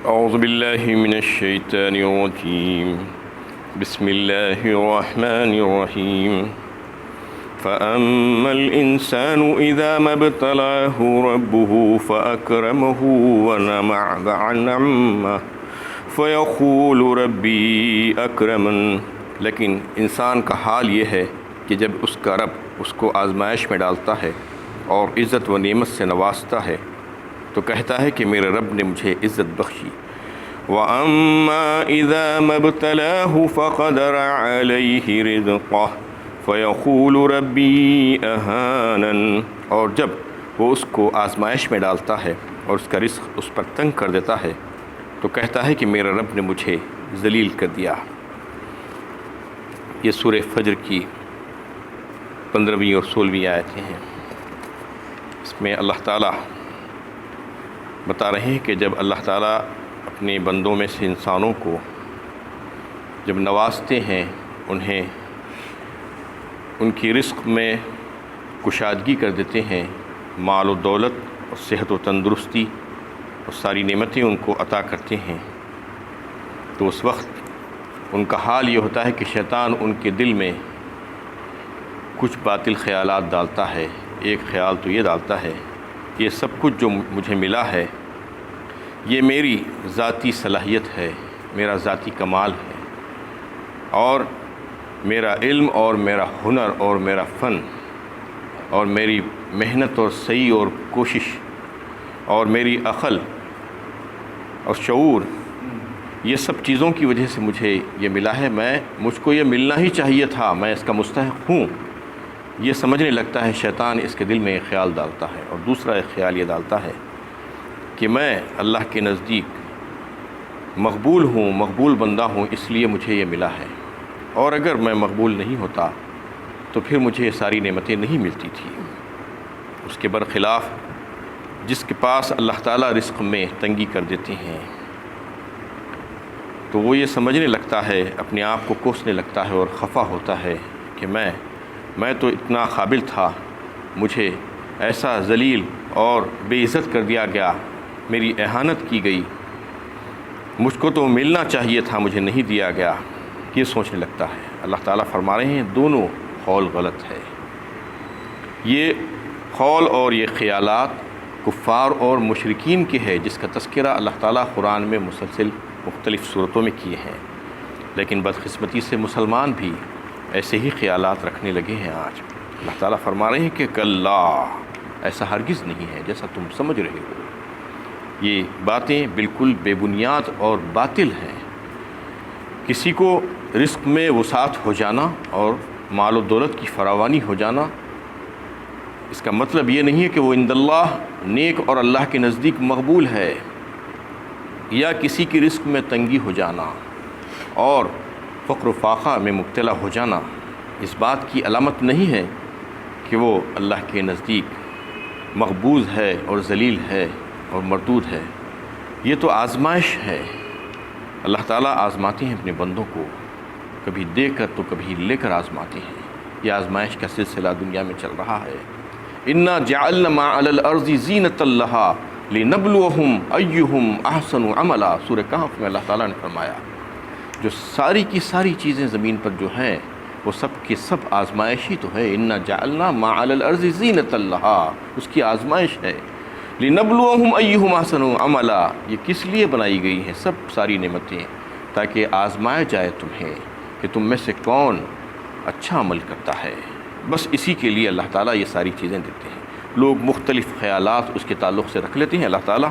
أعوذ بالله من الشيطان الرجيم بسم الله الرحمن الرحيم فأما الإنسان إذا ما ابتلاه ربه فأكرمه ونعمه فيقول ربي أكرمن. لیکن انسان کا حال یہ ہے کہ جب اس کا رب اس کو آزمائش میں ڈالتا ہے اور عزت و نعمت سے نوازتا ہے تو کہتا ہے کہ میرے رب نے مجھے عزت بخشی. وَأَمَّا إِذَا مَا ابْتَلَاهُ فَقَدَرَ عَلَيْهِ رِزْقَهُ فَيَقُولُ رَبِّي أَهَانَنِ. اور جب وہ اس کو آزمائش میں ڈالتا ہے اور اس کا رزق اس پر تنگ کر دیتا ہے تو کہتا ہے کہ میرے رب نے مجھے ذلیل کر دیا. یہ سورہ فجر کی 15ویں اور 16ویں آیتیں ہیں. اس میں اللہ تعالیٰ بتا رہے ہیں کہ جب اللہ تعالیٰ اپنے بندوں میں سے انسانوں کو جب نوازتے ہیں، انہیں ان کی رزق میں کشادگی کر دیتے ہیں، مال و دولت اور صحت و تندرستی اور ساری نعمتیں ان کو عطا کرتے ہیں، تو اس وقت ان کا حال یہ ہوتا ہے کہ شیطان ان کے دل میں کچھ باطل خیالات ڈالتا ہے. ایک خیال تو یہ ڈالتا ہے کہ یہ سب کچھ جو مجھے ملا ہے یہ میری ذاتی صلاحیت ہے، میرا ذاتی کمال ہے، اور میرا علم اور میرا ہنر اور میرا فن اور میری محنت اور سعی اور کوشش اور میری عقل اور شعور، یہ سب چیزوں کی وجہ سے مجھے یہ ملا ہے. مجھ کو یہ ملنا ہی چاہیے تھا، میں اس کا مستحق ہوں. یہ سمجھنے لگتا ہے شیطان، اس کے دل میں ایک خیال ڈالتا ہے. اور دوسرا ایک خیال یہ ڈالتا ہے کہ میں اللہ کے نزدیک مقبول ہوں، مقبول بندہ ہوں، اس لیے مجھے یہ ملا ہے، اور اگر میں مقبول نہیں ہوتا تو پھر مجھے یہ ساری نعمتیں نہیں ملتی تھیں. اس کے برخلاف جس کے پاس اللہ تعالیٰ رزق میں تنگی کر دیتے ہیں تو وہ یہ سمجھنے لگتا ہے، اپنے آپ کو کوسنے لگتا ہے اور خفا ہوتا ہے کہ میں تو اتنا قابل تھا، مجھے ایسا ذلیل اور بے عزت کر دیا گیا، میری اہانت کی گئی، مجھ کو تو ملنا چاہیے تھا، مجھے نہیں دیا گیا. یہ سوچنے لگتا ہے. اللہ تعالیٰ فرما رہے ہیں دونوں قول غلط ہے. یہ قول اور یہ خیالات کفار اور مشرکین کے ہے، جس کا تذکرہ اللہ تعالیٰ قرآن میں مسلسل مختلف صورتوں میں کیے ہیں. لیکن بدقسمتی سے مسلمان بھی ایسے ہی خیالات رکھنے لگے ہیں آج. اللہ تعالیٰ فرما رہے ہیں کہ کلا، ایسا ہرگز نہیں ہے جیسا تم سمجھ رہے ہو. یہ باتیں بالکل بے بنیاد اور باطل ہیں. کسی کو رزق میں وسعت ہو جانا اور مال و دولت کی فراوانی ہو جانا، اس کا مطلب یہ نہیں ہے کہ وہ عند اللہ نیک اور اللہ کے نزدیک مقبول ہے. یا کسی کی رزق میں تنگی ہو جانا اور فقر و فاقہ میں مبتلا ہو جانا اس بات کی علامت نہیں ہے کہ وہ اللہ کے نزدیک مقبوض ہے اور ذلیل ہے اور مردود ہے. یہ تو آزمائش ہے. اللہ تعالیٰ آزماتے ہیں اپنے بندوں کو، کبھی دے کر تو کبھی لے کر آزماتے ہیں. یہ آزمائش کا سلسلہ دنیا میں چل رہا ہے. انا جعلنا ما علی الارض زینۃ لہا لنبلوہم ایہم احسن عملا. سورہ کہف میں اللہ تعالیٰ نے فرمایا جو ساری کی ساری چیزیں زمین پر جو ہیں وہ سب کی سب آزمائش ہی تو ہے. انا جعلنا ما علی الارض زینۃ لہا، اس کی آزمائش ہے. لنبلوہم ایہم احسن عملا، یہ کس لیے بنائی گئی ہیں سب ساری نعمتیں؟ تاکہ آزمایا جائے تمہیں کہ تم میں سے کون اچھا عمل کرتا ہے. بس اسی کے لیے اللہ تعالیٰ یہ ساری چیزیں دیتے ہیں. لوگ مختلف خیالات اس کے تعلق سے رکھ لیتے ہیں. اللہ تعالیٰ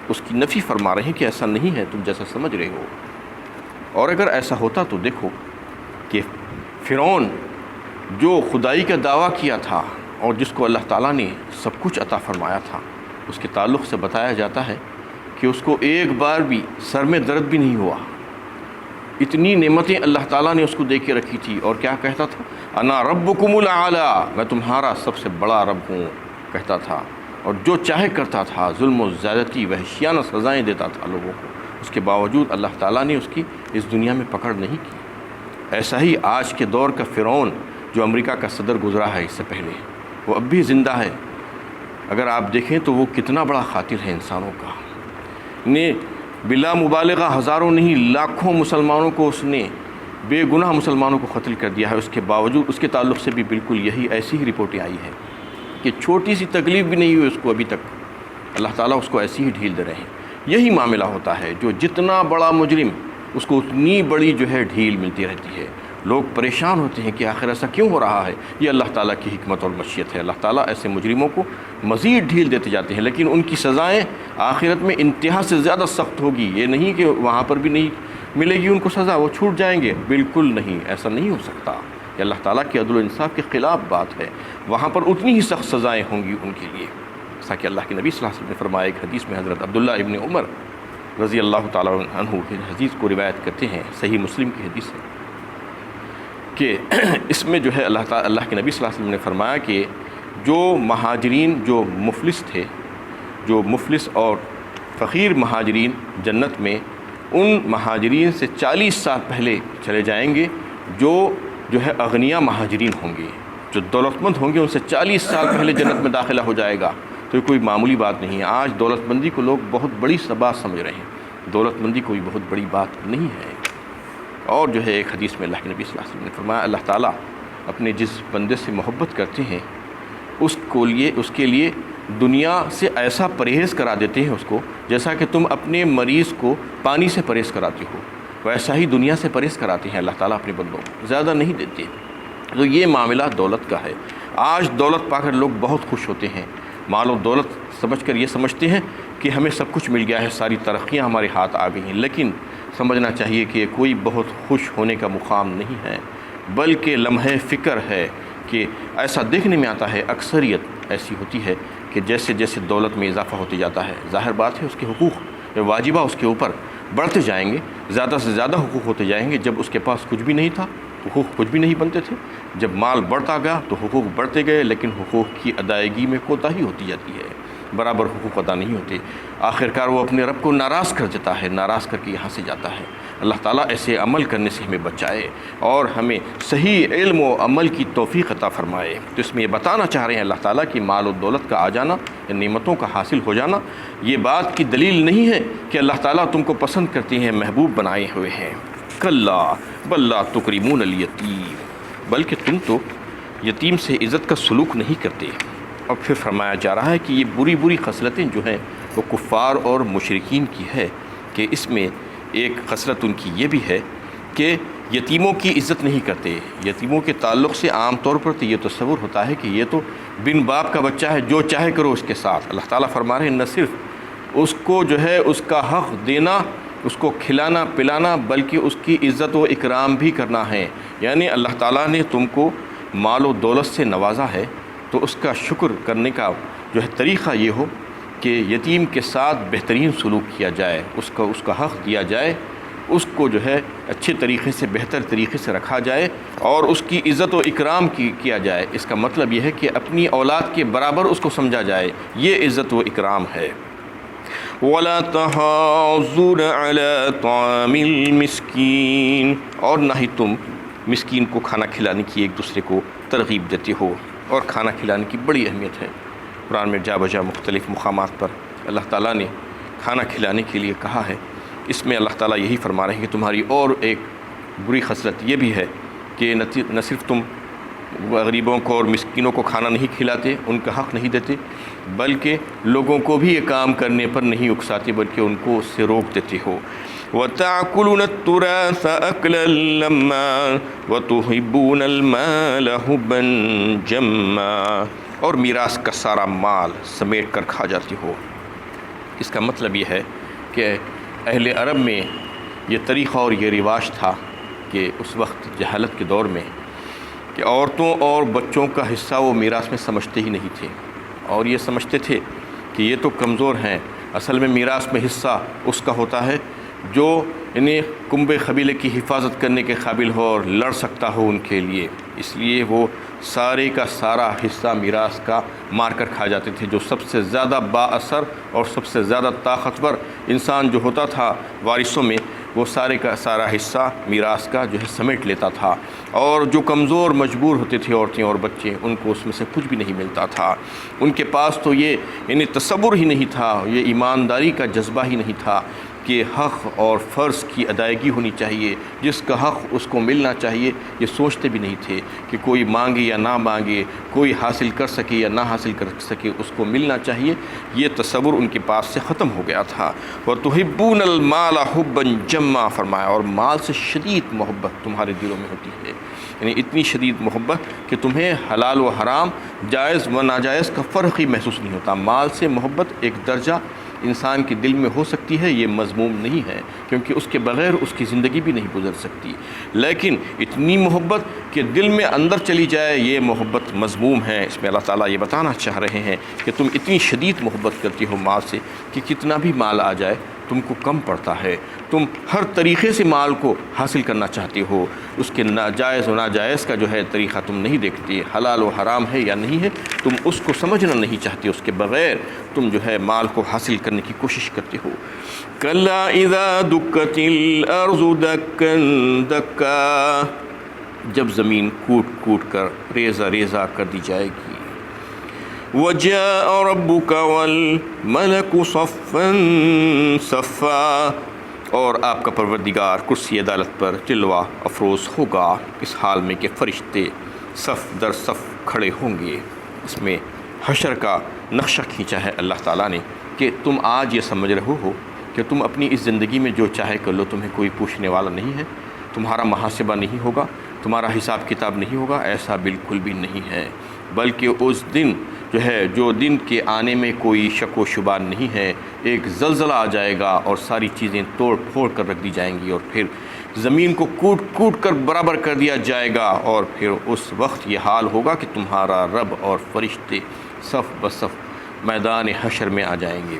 اس کی نفی فرما رہے ہیں کہ ایسا نہیں ہے تم جیسا سمجھ رہے ہو. اور اگر ایسا ہوتا تو دیکھو کہ فرعون جو خدائی کا دعویٰ کیا تھا اور جس کو اللہ تعالیٰ نے سب کچھ عطا فرمایا تھا، اس کے تعلق سے بتایا جاتا ہے کہ اس کو ایک بار بھی سر میں درد بھی نہیں ہوا. اتنی نعمتیں اللہ تعالیٰ نے اس کو دے کے رکھی تھی. اور کیا کہتا تھا؟ انا ربکم الاعلی، میں تمہارا سب سے بڑا رب ہوں کہتا تھا. اور جو چاہے کرتا تھا، ظلم و زیادتی وحشیانہ سزائیں دیتا تھا لوگوں کو. اس کے باوجود اللہ تعالیٰ نے اس کی اس دنیا میں پکڑ نہیں کی. ایسا ہی آج کے دور کا فرعون جو امریکہ کا صدر گزرا ہے اس سے پہلے، وہ اب بھی زندہ ہے. اگر آپ دیکھیں تو وہ کتنا بڑا قاتل ہے انسانوں کا. نے بلا مبالغہ ہزاروں نہیں لاکھوں مسلمانوں کو اس نے، بے گناہ مسلمانوں کو قتل کر دیا ہے۔ اس کے باوجود اس کے تعلق سے بھی بالکل یہی ایسی ہی رپورٹیں آئی ہیں کہ چھوٹی سی تکلیف بھی نہیں ہوئی اس کو ابھی تک، اللہ تعالیٰ اس کو ایسی ہی ڈھیل دے رہے ہیں۔ یہی معاملہ ہوتا ہے، جو جتنا بڑا مجرم اس کو اتنی بڑی جو ہے ڈھیل ملتی رہتی ہے۔ لوگ پریشان ہوتے ہیں کہ آخر ایسا کیوں ہو رہا ہے؟ یہ اللہ تعالیٰ کی حکمت اور مشیت ہے۔ اللہ تعالیٰ ایسے مجرموں کو مزید ڈھیل دیتے جاتے ہیں، لیکن ان کی سزائیں آخرت میں انتہا سے زیادہ سخت ہوگی۔ یہ نہیں کہ وہاں پر بھی نہیں ملے گی ان کو سزا، وہ چھوٹ جائیں گے، بالکل نہیں، ایسا نہیں ہو سکتا۔ یہ اللہ تعالیٰ کے عدل و انصاف کے خلاف بات ہے۔ وہاں پر اتنی ہی سخت سزائیں ہوں گی ان کے لیے، جیسا کہ اللہ کے نبی صلی اللہ علیہ وسلم نے فرمایا۔ ایک حدیث میں حضرت عبداللہ ابن عمر رضی اللہ تعالیٰ عنہ کی حدیث کو روایت کرتے ہیں، صحیح مسلم کی حدیث ہے، کہ اس میں جو ہے اللہ کے نبی صلی اللہ علیہ وسلم نے فرمایا کہ جو مہاجرین جو مفلس تھے، جو مفلس اور فقیر مہاجرین جنت میں ان مہاجرین سے 40 سال پہلے چلے جائیں گے، جو ہے اغنیا مہاجرین ہوں گے، جو دولت مند ہوں گے، ان سے 40 سال پہلے جنت میں داخلہ ہو جائے گا۔ تو یہ کوئی معمولی بات نہیں ہے۔ آج دولت مندی کو لوگ بہت بڑی بات سمجھ رہے ہیں، دولت مندی کوئی بہت بڑی بات نہیں ہے۔ اور جو ہے ایک حدیث میں اللہ کے نبی صلی اللہ علیہ وسلم نے فرمایا، اللہ تعالیٰ اپنے جس بندے سے محبت کرتے ہیں اس کے لیے دنیا سے ایسا پرہیز کرا دیتے ہیں اس کو، جیسا کہ تم اپنے مریض کو پانی سے پرہیز کراتے ہو، ویسا ہی دنیا سے پرہیز کراتے ہیں اللہ تعالیٰ اپنے بندوں کو، زیادہ نہیں دیتے۔ تو یہ معاملہ دولت کا ہے۔ آج دولت پا کر لوگ بہت خوش ہوتے ہیں، مال و دولت سمجھ کر یہ سمجھتے ہیں کہ ہمیں سب کچھ مل گیا ہے، ساری ترقیاں ہمارے ہاتھ آ گئی ہیں، لیکن سمجھنا چاہیے کہ یہ کوئی بہت خوش ہونے کا مقام نہیں ہے، بلکہ لمحہ فکر ہے۔ کہ ایسا دیکھنے میں آتا ہے، اکثریت ایسی ہوتی ہے کہ جیسے جیسے دولت میں اضافہ ہوتے جاتا ہے، ظاہر بات ہے اس کے حقوق واجبہ اس کے اوپر بڑھتے جائیں گے، زیادہ سے زیادہ حقوق ہوتے جائیں گے۔ جب اس کے پاس کچھ بھی نہیں تھا، حقوق کچھ بھی نہیں بنتے تھے، جب مال بڑھتا گیا تو حقوق بڑھتے گئے، لیکن حقوق کی ادائیگی میں کوتاہی ہوتی جاتی ہے، برابر حقوق ادا نہیں ہوتے۔ آخرکار وہ اپنے رب کو ناراض کر دیتا ہے، ناراض کر کے یہاں سے جاتا ہے۔ اللہ تعالیٰ ایسے عمل کرنے سے ہمیں بچائے اور ہمیں صحیح علم و عمل کی توفیق عطا فرمائے۔ تو اس میں یہ بتانا چاہ رہے ہیں اللہ تعالیٰ کہ مال و دولت کا آ جانا یا نعمتوں کا حاصل ہو جانا یہ بات کی دلیل نہیں ہے کہ اللہ تعالیٰ تم کو پسند کرتے ہیں، محبوب بنائے ہوئے ہیں۔ کلا بل لا تکرمون الیتیم، بلکہ تم تو یتیم سے عزت کا سلوک نہیں کرتے۔ اور پھر فرمایا جا رہا ہے کہ یہ بری بری خصلتیں جو ہیں وہ کفار اور مشرکین کی ہے، کہ اس میں ایک خصلت ان کی یہ بھی ہے کہ یتیموں کی عزت نہیں کرتے۔ یتیموں کے تعلق سے عام طور پر تو یہ تصور ہوتا ہے کہ یہ تو بن باپ کا بچہ ہے، جو چاہے کرو اس کے ساتھ۔ اللہ تعالیٰ فرما رہے ہیں نہ صرف اس کو جو ہے اس کا حق دینا، اس کو کھلانا پلانا، بلکہ اس کی عزت و اکرام بھی کرنا ہے۔ یعنی اللہ تعالیٰ نے تم کو مال و دولت سے نوازا ہے تو اس کا شکر کرنے کا جو ہے طریقہ یہ ہو کہ یتیم کے ساتھ بہترین سلوک کیا جائے، اس کا حق دیا جائے، اس کو جو ہے اچھے طریقے سے بہتر طریقے سے رکھا جائے اور اس کی عزت و اکرام کیا جائے۔ اس کا مطلب یہ ہے کہ اپنی اولاد کے برابر اس کو سمجھا جائے، یہ عزت و اکرام ہے۔ وَلَا تَحَاضُّونَ عَلَىٰ طَعَامِ الْمِسْكِينِ، اور نہ ہی تم مسکین کو کھانا کھلانے کی ایک دوسرے کو ترغیب دیتے ہو، اور کھانا کھلانے کی بڑی اہمیت ہے۔ قرآن میں جا بجا مختلف مقامات پر اللہ تعالیٰ نے کھانا کھلانے کے لیے کہا ہے۔ اس میں اللہ تعالیٰ یہی فرما رہے ہیں کہ تمہاری اور ایک بری خصلت یہ بھی ہے کہ نہ صرف تم غریبوں کو اور مسکینوں کو کھانا نہیں کھلاتے، ان کا حق نہیں دیتے، بلکہ لوگوں کو بھی یہ کام کرنے پر نہیں اکساتے، بلکہ ان کو اس سے روک دیتے ہو۔ وَتَأْكُلُونَ التُّرَاثَ أَكْلًا لَمًّا وَتُحِبُّونَ الْمَالَ حُبًّا جَمًّا، اور میراث کا سارا مال سمیٹ کر کھا جاتی ہو۔ اس کا مطلب یہ ہے کہ اہل عرب میں یہ طریقہ اور یہ رواج تھا کہ اس وقت جہالت کے دور میں کہ عورتوں اور بچوں کا حصہ وہ میراث میں سمجھتے ہی نہیں تھے، اور یہ سمجھتے تھے کہ یہ تو کمزور ہیں۔ اصل میں میراث میں حصہ اس کا ہوتا ہے جو انہیں کنبے قبیلے کی حفاظت کرنے کے قابل ہو اور لڑ سکتا ہو ان کے لیے، اس لیے وہ سارے کا سارا حصہ میراث کا مار کر کھا جاتے تھے۔ جو سب سے زیادہ با اثر اور سب سے زیادہ طاقتور انسان جو ہوتا تھا وارثوں میں، وہ سارے کا سارا حصہ میراث کا جو ہے سمیٹ لیتا تھا، اور جو کمزور مجبور ہوتے تھے عورتیں اور بچے، ان کو اس میں سے کچھ بھی نہیں ملتا تھا۔ ان کے پاس تو یہ تصور ہی نہیں تھا، یہ ایمانداری کا جذبہ ہی نہیں تھا کے حق اور فرض کی ادائیگی ہونی چاہیے، جس کا حق اس کو ملنا چاہیے، یہ سوچتے بھی نہیں تھے کہ کوئی مانگے یا نہ مانگے، کوئی حاصل کر سکے یا نہ حاصل کر سکے، اس کو ملنا چاہیے، یہ تصور ان کے پاس سے ختم ہو گیا تھا۔ وَتُحِبُّونَ الْمَالَ حُبًّا جَمًّا فرمایا، اور مال سے شدید محبت تمہارے دلوں میں ہوتی ہے، یعنی اتنی شدید محبت کہ تمہیں حلال و حرام، جائز و ناجائز کا فرق ہی محسوس نہیں ہوتا۔ مال سے محبت ایک درجہ انسان کے دل میں ہو سکتی ہے، یہ مذموم نہیں ہے، کیونکہ اس کے بغیر اس کی زندگی بھی نہیں گزر سکتی، لیکن اتنی محبت کہ دل میں اندر چلی جائے، یہ محبت مذموم ہے۔ اس میں اللہ تعالیٰ یہ بتانا چاہ رہے ہیں کہ تم اتنی شدید محبت کرتی ہو مال سے کہ کتنا بھی مال آ جائے تم کو کم پڑتا ہے، تم ہر طریقے سے مال کو حاصل کرنا چاہتے ہو، اس کے ناجائز و ناجائز کا جو ہے طریقہ تم نہیں دیکھتے، حلال و حرام ہے یا نہیں ہے تم اس کو سمجھنا نہیں چاہتے، اس کے بغیر تم جو ہے مال کو حاصل کرنے کی کوشش کرتے ہو۔ کلا اذا دکت الارض دکا دکا، جب زمین کوٹ کوٹ کر ریزہ ریزہ کر دی جائے گی۔ وَجَاءَ رَبُّكَ وَالْمَلَكُ صَفًّا صَفًّا، اور آپ کا پروردگار کرسی عدالت پر جلوہ افروز ہوگا، اس حال میں کہ فرشتے صف در صف کھڑے ہوں گے۔ اس میں حشر کا نقشہ کھینچا ہے اللہ تعالیٰ نے کہ تم آج یہ سمجھ رہے ہو کہ تم اپنی اس زندگی میں جو چاہے کر لو، تمہیں کوئی پوچھنے والا نہیں ہے، تمہارا محاسبہ نہیں ہوگا، تمہارا حساب کتاب نہیں ہوگا، ایسا بالکل بھی نہیں ہے، بلکہ اس دن جو ہے، جو دن کے آنے میں کوئی شک و شبہ نہیں ہے، ایک زلزلہ آ جائے گا اور ساری چیزیں توڑ پھوڑ کر رکھ دی جائیں گی، اور پھر زمین کو کوٹ کوٹ کر برابر کر دیا جائے گا، اور پھر اس وقت یہ حال ہوگا کہ تمہارا رب اور فرشتے صف بصف میدان حشر میں آ جائیں گے۔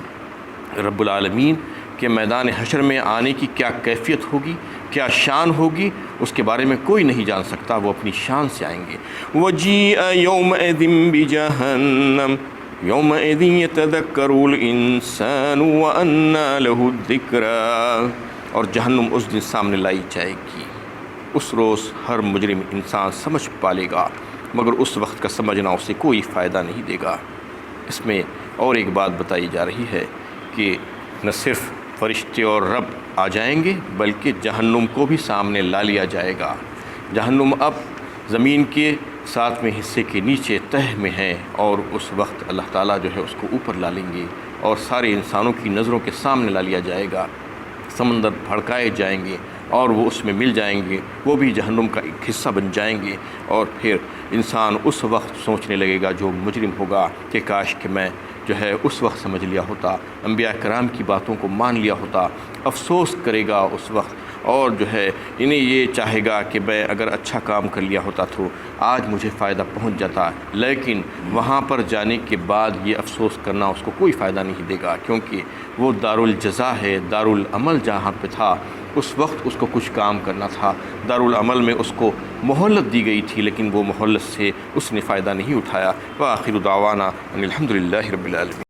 رب العالمین کے میدان حشر میں آنے کی کیا کیفیت ہوگی، کیا شان ہوگی، اس کے بارے میں کوئی نہیں جان سکتا، وہ اپنی شان سے آئیں گے۔ وَجِيءَ يَوْمَئِذٍ بِجَهَنَّمَ يَوْمَئِذٍ يَتَذَكَّرُ الْإِنسَانُ وَأَنَّىٰ لَهُ الذِّكْرَىٰ، اور جہنم اس دن سامنے لائی جائے گی۔ اس روز ہر مجرم انسان سمجھ پالے گا، مگر اس وقت کا سمجھنا اسے کوئی فائدہ نہیں دے گا۔ اس میں اور ایک بات بتائی جا رہی ہے کہ نہ صرف فرشتے اور رب آ جائیں گے، بلکہ جہنم کو بھی سامنے لا لیا جائے گا۔ جہنم اب زمین کے 7ویں حصے کے نیچے تہ میں ہے، اور اس وقت اللہ تعالیٰ جو ہے اس کو اوپر لا لیں گے اور سارے انسانوں کی نظروں کے سامنے لا لیا جائے گا۔ سمندر بھڑکائے جائیں گے اور وہ اس میں مل جائیں گے، وہ بھی جہنم کا ایک حصہ بن جائیں گے، اور پھر انسان اس وقت سوچنے لگے گا، جو مجرم ہوگا، کہ کاش کہ میں جو ہے اس وقت سمجھ لیا ہوتا، انبیاء کرام کی باتوں کو مان لیا ہوتا۔ افسوس کرے گا اس وقت، اور جو ہے انہیں یہ چاہے گا کہ میں اگر اچھا کام کر لیا ہوتا تو آج مجھے فائدہ پہنچ جاتا، لیکن وہاں پر جانے کے بعد یہ افسوس کرنا اس کو کوئی فائدہ نہیں دے گا، کیونکہ وہ دارالجزا ہے، دارالعمل جہاں پہ تھا اس وقت اس کو کچھ کام کرنا تھا، دارالعمل میں اس کو مہلت دی گئی تھی، لیکن وہ مہلت سے اس نے فائدہ نہیں اٹھایا۔ وآخر دعوانا ان الحمد للہ رب العالمین۔